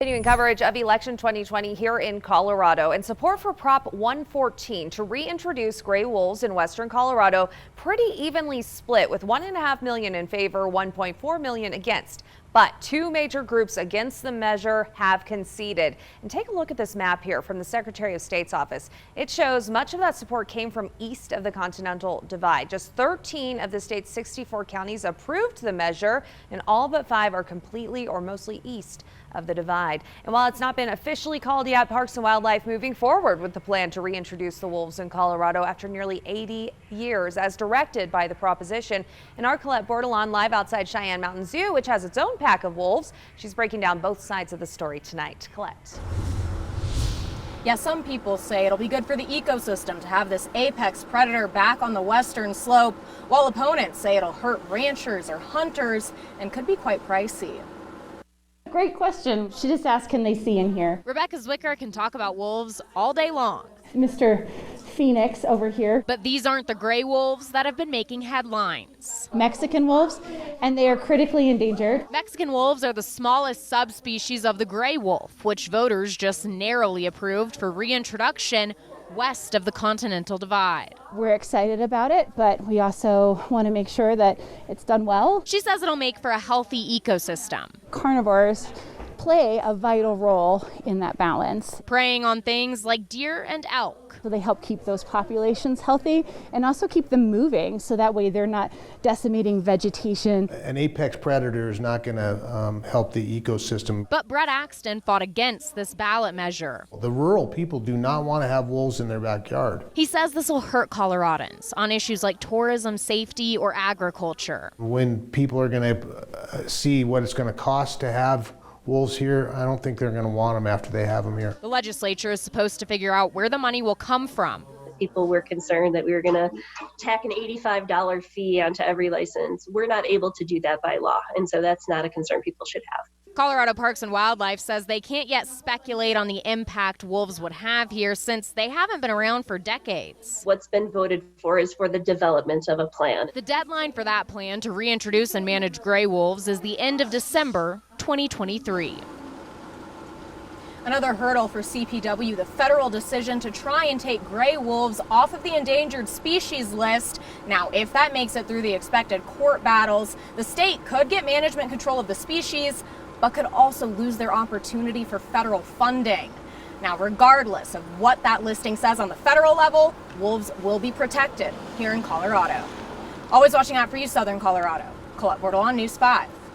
Continuing coverage of election 2020 here in Colorado, and support for Prop 114 to reintroduce gray wolves in western Colorado pretty evenly split, with 1.5 million in favor, 1.4 million against. But two major groups against the measure have conceded. And take a look at this map here from the Secretary of State's office. It shows much of that support came from east of the Continental Divide. Just 13 of the state's 64 counties approved the measure, and all but 5 are completely or mostly east of the divide. And while it's not been officially called yet, Parks and Wildlife moving forward with the plan to reintroduce the wolves in Colorado after nearly 80 years, as directed by the proposition. And our Colette Bordelon live outside Cheyenne Mountain Zoo, which has its own pack of wolves. She's breaking down both sides of the story tonight. Colette. Yeah, some people say it'll be good for the ecosystem to have this apex predator back on the western slope, while opponents say it'll hurt ranchers or hunters and could be quite pricey. Great question. She just asked, can they see in here? Rebecca Zwicker can talk about wolves all day long. Mr. Phoenix over here. But these aren't the gray wolves that have been making headlines. Mexican wolves, and they are critically endangered. Mexican wolves are the smallest subspecies of the gray wolf, which voters just narrowly approved for reintroduction west of the Continental Divide. We're excited about it, but we also want to make sure that it's done well. She says it'll make for a healthy ecosystem. Carnivores play a vital role in that balance. Preying on things like deer and elk. So they help keep those populations healthy and also keep them moving, so that way they're not decimating vegetation. An apex predator is not going to help the ecosystem. But Brett Axton fought against this ballot measure. The rural people do not want to have wolves in their backyard. He says this will hurt Coloradans on issues like tourism, safety, or agriculture. When people are going to see what it's going to cost to have wolves here, I don't think they're going to want them after they have them here. The legislature is supposed to figure out where the money will come from. People were concerned that we were going to tack an $85 fee onto every license. We're not able to do that by law, and so that's not a concern people should have. Colorado Parks and Wildlife says they can't yet speculate on the impact wolves would have here, since they haven't been around for decades. What's been voted for is for the development of a plan. The deadline for that plan to reintroduce and manage gray wolves is the end of December 2023. Another hurdle for CPW, the federal decision to try and take gray wolves off of the endangered species list. Now, if that makes it through the expected court battles, the state could get management control of the species, but could also lose their opportunity for federal funding. Now, regardless of what that listing says on the federal level, wolves will be protected here in Colorado. Always watching out for you, Southern Colorado. Colette Bordelon, News 5.